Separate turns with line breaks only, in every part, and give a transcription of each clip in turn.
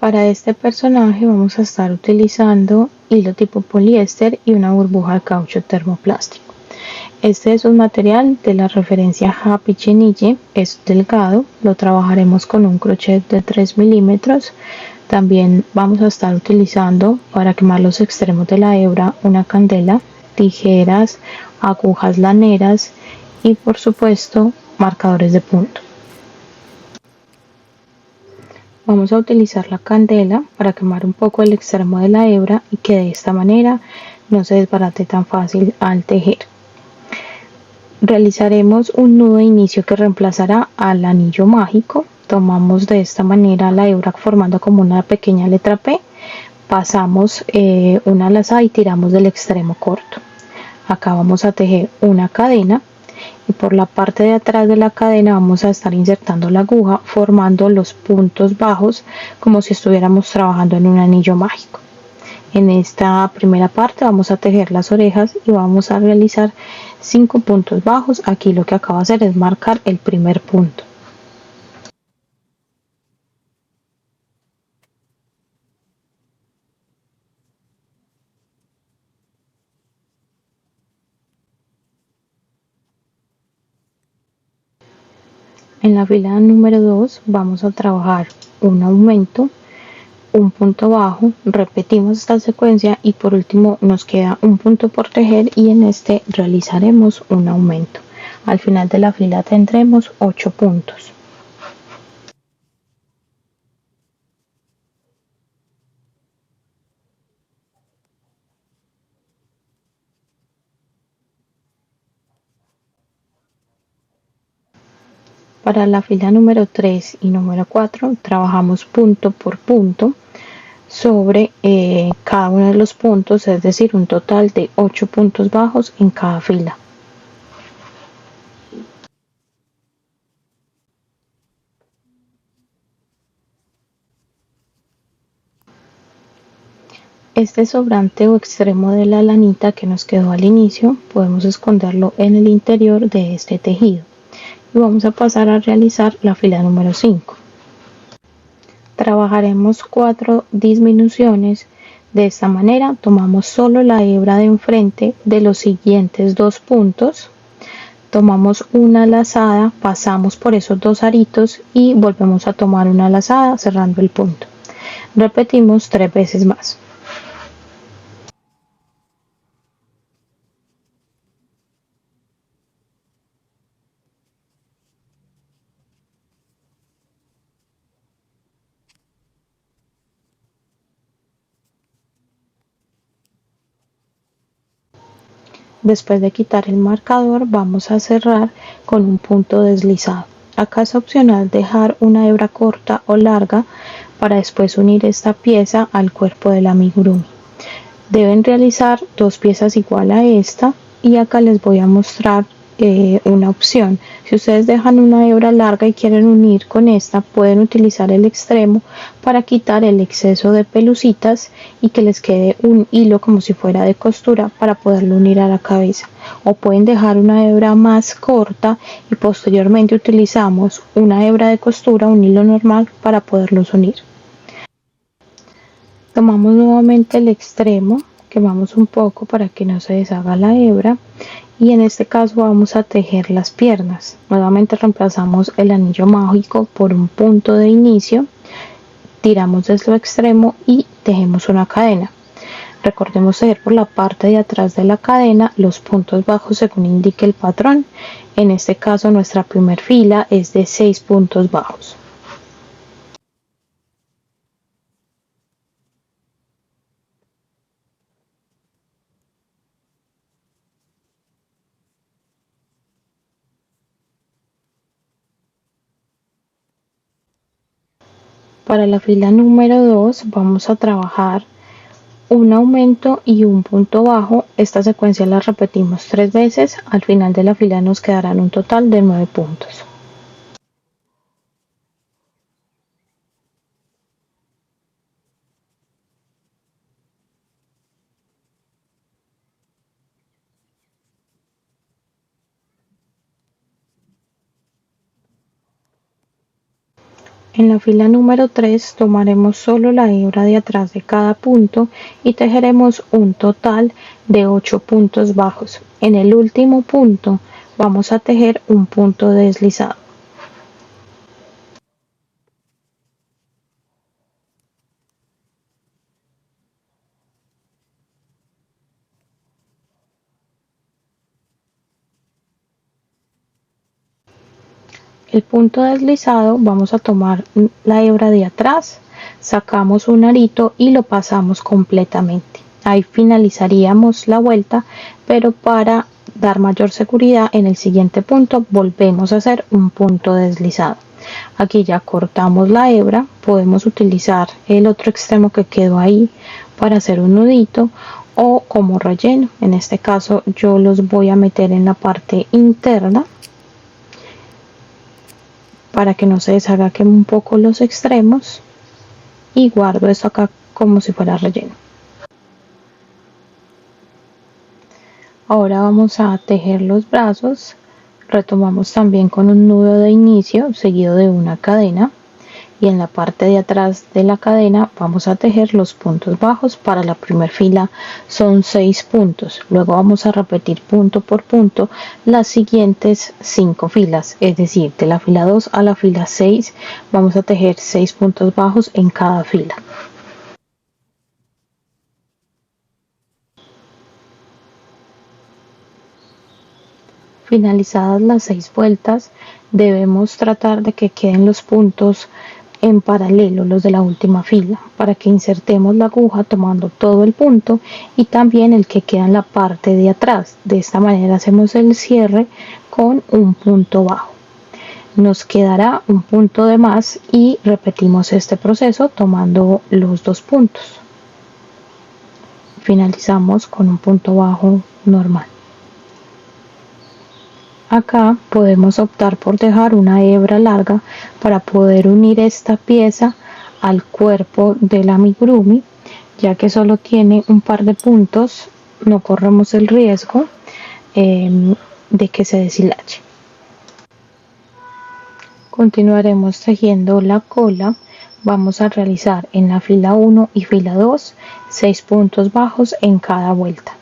Para este personaje vamos a estar utilizando hilo tipo poliéster y una burbuja de caucho termoplástico. Este es un material de la referencia Happy Chenille, es delgado, lo trabajaremos con un crochet de 3 milímetros. También vamos a estar utilizando para quemar los extremos de la hebra una candela, tijeras, agujas laneras y por supuesto marcadores de punto. Vamos a utilizar la candela para quemar un poco el extremo de la hebra y que de esta manera no se desbarate tan fácil al tejer. Realizaremos un nudo de inicio que reemplazará al anillo mágico. Tomamos de esta manera la hebra formando como una pequeña letra P, pasamos una lazada y tiramos del extremo corto. Acá vamos a tejer una cadena y por la parte de atrás de la cadena vamos a estar insertando la aguja formando los puntos bajos como si estuviéramos trabajando en un anillo mágico. En esta primera parte vamos a tejer las orejas y vamos a realizar 5 puntos bajos. Aquí lo que acabo de hacer es marcar el primer punto. En la fila número 2 vamos a trabajar un aumento, un punto bajo, repetimos esta secuencia y por último nos queda un punto por tejer y en este realizaremos un aumento. Al final de la fila tendremos 8 puntos. Para la fila número 3 y número 4 trabajamos punto por punto sobre cada uno de los puntos, es decir, un total de 8 puntos bajos en cada fila. Este sobrante o extremo de la lanita que nos quedó al inicio podemos esconderlo en el interior de este tejido y vamos a pasar a realizar la fila número 5. Trabajaremos 4 disminuciones. De esta manera tomamos solo la hebra de enfrente de los siguientes 2 puntos, tomamos una lazada, pasamos por esos 2 aritos y volvemos a tomar una lazada cerrando el punto. Repetimos 3 veces más. Después de quitar el marcador vamos a cerrar con un punto deslizado. Acá es opcional dejar una hebra corta o larga para después unir esta pieza al cuerpo del amigurumi. Deben realizar 2 piezas igual a esta y acá les voy a mostrar una opción. Si ustedes dejan una hebra larga y quieren unir con esta, pueden utilizar el extremo para quitar el exceso de pelucitas y que les quede un hilo como si fuera de costura para poderlo unir a la cabeza. O pueden dejar una hebra más corta y posteriormente utilizamos una hebra de costura, un hilo normal para poderlos unir. Tomamos nuevamente el extremo, quemamos un poco para que no se deshaga la hebra y en este caso vamos a tejer las piernas. Nuevamente reemplazamos el anillo mágico por un punto de inicio, tiramos desde el extremo y tejemos una cadena. Recordemos tejer por la parte de atrás de la cadena los puntos bajos según indique el patrón. En este caso nuestra primera fila es de 6 puntos bajos. Para la fila número 2 vamos a trabajar un aumento y un punto bajo. Esta secuencia la repetimos 3 veces. Al final de la fila nos quedarán un total de 9 puntos. En la fila número 3 tomaremos solo la hebra de atrás de cada punto y tejeremos un total de 8 puntos bajos. En el último punto vamos a tejer un punto deslizado. El punto deslizado vamos a tomar la hebra de atrás, sacamos un arito y lo pasamos completamente. Ahí finalizaríamos la vuelta, pero para dar mayor seguridad en el siguiente punto volvemos a hacer un punto deslizado. Aquí ya cortamos la hebra, podemos utilizar el otro extremo que quedó ahí para hacer un nudito o como relleno. En este caso yo los voy a meter en la parte interna para que no se deshagan un poco los extremos y guardo esto acá como si fuera relleno. Ahora vamos a tejer los brazos, retomamos también con un nudo de inicio seguido de una cadena y en la parte de atrás de la cadena vamos a tejer los puntos bajos. Para la primera fila son 6 puntos, luego vamos a repetir punto por punto las siguientes 5 filas, es decir, de la fila 2 a la fila 6 vamos a tejer 6 puntos bajos en cada fila. Finalizadas las 6 vueltas, debemos tratar de que queden los puntos en paralelo, los de la última fila, para que insertemos la aguja tomando todo el punto y también el que queda en la parte de atrás. De esta manera hacemos el cierre con un punto bajo. Nos quedará un punto de más y repetimos este proceso tomando los dos puntos. Finalizamos con un punto bajo normal. Acá podemos optar por dejar una hebra larga para poder unir esta pieza al cuerpo del amigurumi, ya que solo tiene un par de puntos, no corremos el riesgo de que se deshilache. Continuaremos tejiendo la cola. Vamos a realizar en la fila 1 y fila 2 6 puntos bajos en cada vuelta.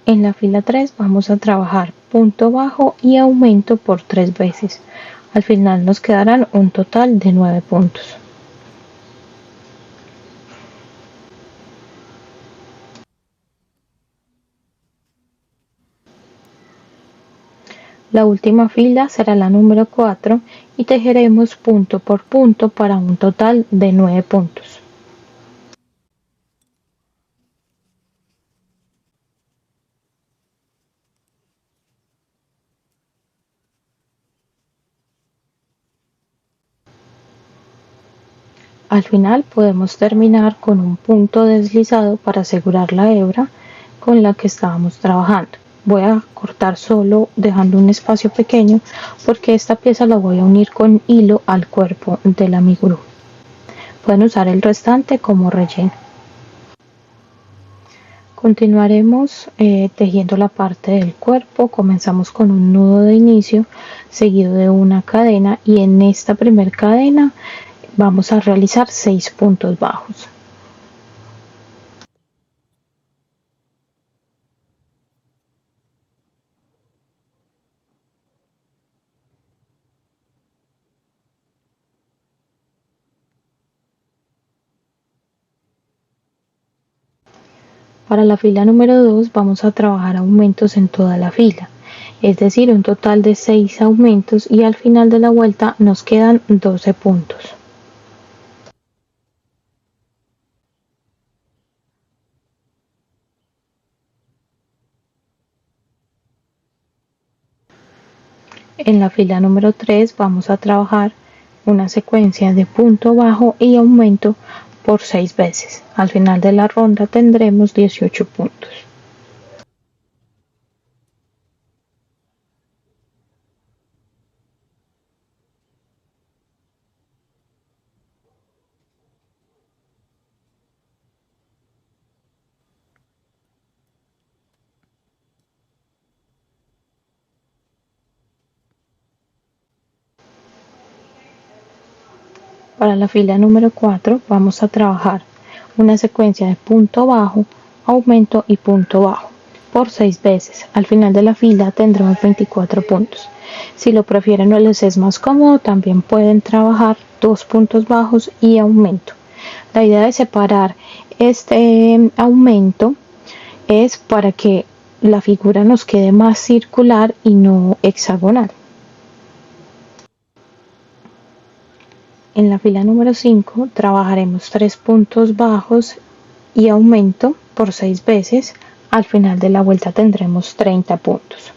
En la fila 3 vamos a trabajar punto bajo y aumento por 3 veces. Al final nos quedarán un total de 9 puntos. La última fila será la número 4 y tejeremos punto por punto para un total de 9 puntos. Al final podemos terminar con un punto deslizado para asegurar la hebra con la que estábamos trabajando. Voy a cortar solo dejando un espacio pequeño porque esta pieza la voy a unir con hilo al cuerpo del amigurumi. Pueden usar el restante como relleno. Continuaremos tejiendo la parte del cuerpo. Comenzamos con un nudo de inicio seguido de una cadena y en esta primera cadena vamos a realizar 6 puntos bajos. Para la fila número 2 vamos a trabajar aumentos en toda la fila, es decir, un total de 6 aumentos y al final de la vuelta nos quedan 12 puntos. En la fila número 3 vamos a trabajar una secuencia de punto bajo y aumento por 6 veces. Al final de la ronda tendremos 18 puntos. Para la fila número 4 vamos a trabajar una secuencia de punto bajo, aumento y punto bajo por 6 veces. Al final de la fila tendremos 24 puntos. Si lo prefieren o les es más cómodo, también pueden trabajar 2 puntos bajos y aumento. La idea de separar este aumento es para que la figura nos quede más circular y no hexagonal. En la fila número 5 trabajaremos 3 puntos bajos y aumento por 6 veces. Al final de la vuelta tendremos 30 puntos.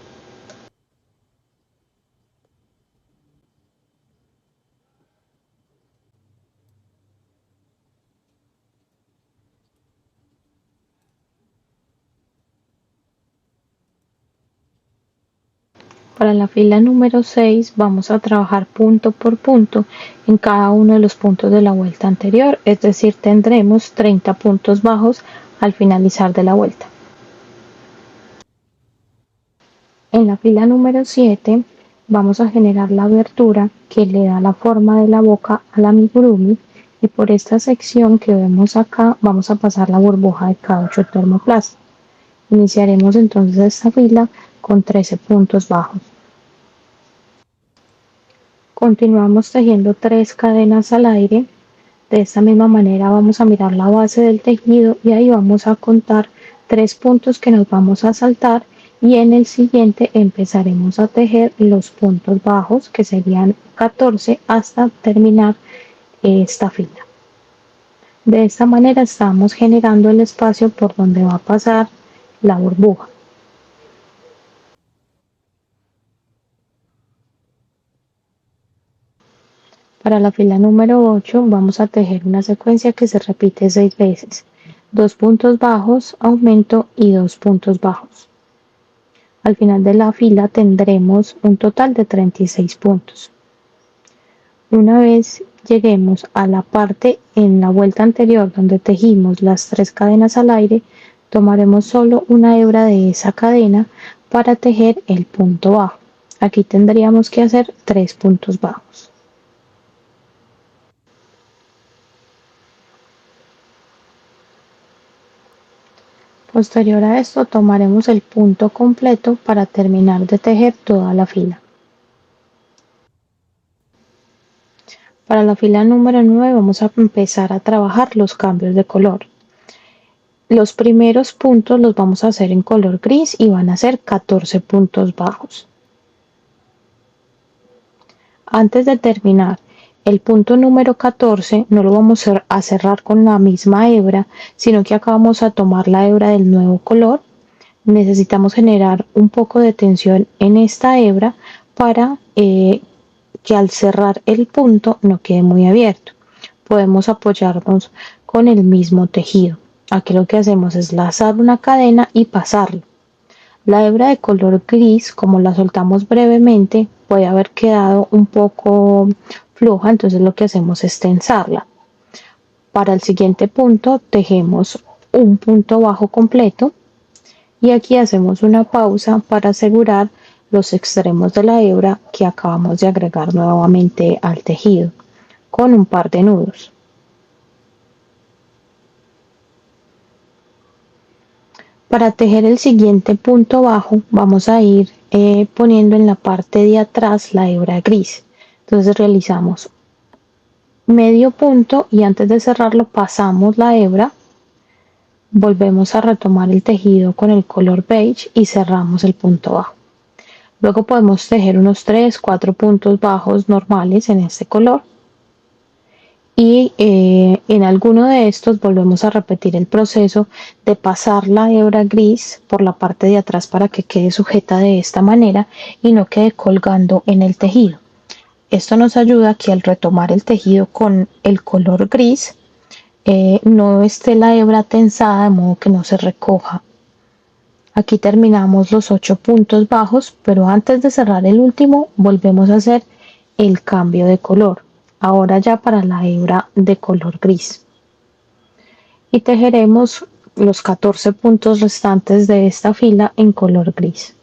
Para la fila número 6 vamos a trabajar punto por punto en cada uno de los puntos de la vuelta anterior, es decir, tendremos 30 puntos bajos al finalizar de la vuelta. En la fila número 7 vamos a generar la abertura que le da la forma de la boca al amigurumi, y por esta sección que vemos acá vamos a pasar la burbuja de caucho termoplast. Iniciaremos entonces esta fila con 13 puntos bajos. Continuamos tejiendo 3 cadenas al aire. De esta misma manera vamos a mirar la base del tejido y ahí vamos a contar 3 puntos que nos vamos a saltar, y en el siguiente empezaremos a tejer los puntos bajos, que serían 14, hasta terminar esta fila. De esta manera estamos generando el espacio por donde va a pasar la burbuja. Para la fila número 8 vamos a tejer una secuencia que se repite 6 veces, 2 puntos bajos, aumento y 2 puntos bajos. Al final de la fila tendremos un total de 36 puntos. Una vez lleguemos a la parte en la vuelta anterior donde tejimos las 3 cadenas al aire, tomaremos solo una hebra de esa cadena para tejer el punto bajo. Aquí tendríamos que hacer 3 puntos bajos. Posterior a esto tomaremos el punto completo para terminar de tejer toda la fila. Para la fila número 9 vamos a empezar a trabajar los cambios de color. Los primeros puntos los vamos a hacer en color gris y van a ser 14 puntos bajos. Antes de terminar el punto número 14 no lo vamos a cerrar con la misma hebra, sino que acá vamos a tomar la hebra del nuevo color. Necesitamos generar un poco de tensión en esta hebra para que al cerrar el punto no quede muy abierto. Podemos apoyarnos con el mismo tejido. Aquí lo que hacemos es lazar una cadena y pasarlo. La hebra de color gris, como la soltamos brevemente, puede haber quedado un poco floja, entonces lo que hacemos es tensarla. Para el siguiente punto tejemos un punto bajo completo y aquí hacemos una pausa para asegurar los extremos de la hebra que acabamos de agregar nuevamente al tejido con un par de nudos. Para tejer el siguiente punto bajo vamos a ir poniendo en la parte de atrás la hebra gris. Entonces realizamos medio punto y antes de cerrarlo pasamos la hebra, volvemos a retomar el tejido con el color beige y cerramos el punto bajo. Luego podemos tejer unos 3-4 puntos bajos normales en este color, y en alguno de estos volvemos a repetir el proceso de pasar la hebra gris por la parte de atrás para que quede sujeta de esta manera y no quede colgando en el tejido. Esto nos ayuda a que al retomar el tejido con el color gris no esté la hebra tensada, de modo que no se recoja. Aquí terminamos los 8 puntos bajos, pero antes de cerrar el último volvemos a hacer el cambio de color, ahora ya para la hebra de color gris, y tejeremos los 14 puntos restantes de esta fila en color gris.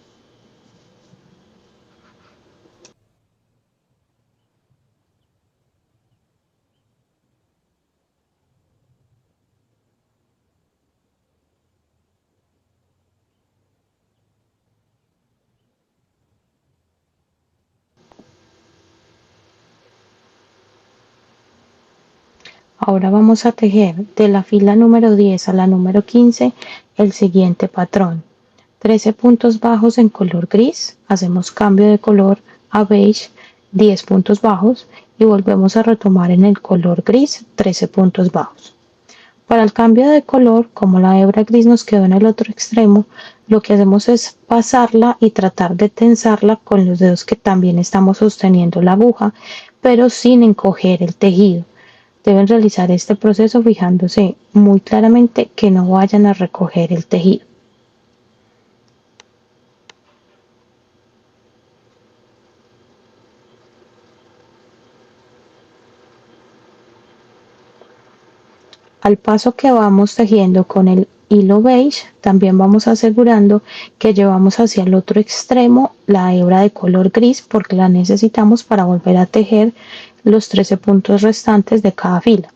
Ahora vamos a tejer de la fila número 10 a la número 15 el siguiente patrón. 13 puntos bajos en color gris, hacemos cambio de color a beige, 10 puntos bajos y volvemos a retomar en el color gris 13 puntos bajos. Para el cambio de color, como la hebra gris nos quedó en el otro extremo, lo que hacemos es pasarla y tratar de tensarla con los dedos que también estamos sosteniendo la aguja, pero sin encoger el tejido. Deben realizar este proceso fijándose muy claramente que no vayan a recoger el tejido. Al paso que vamos tejiendo con el hilo beige, también vamos asegurando que llevamos hacia el otro extremo la hebra de color gris porque la necesitamos para volver a tejer los 13 puntos restantes de cada fila.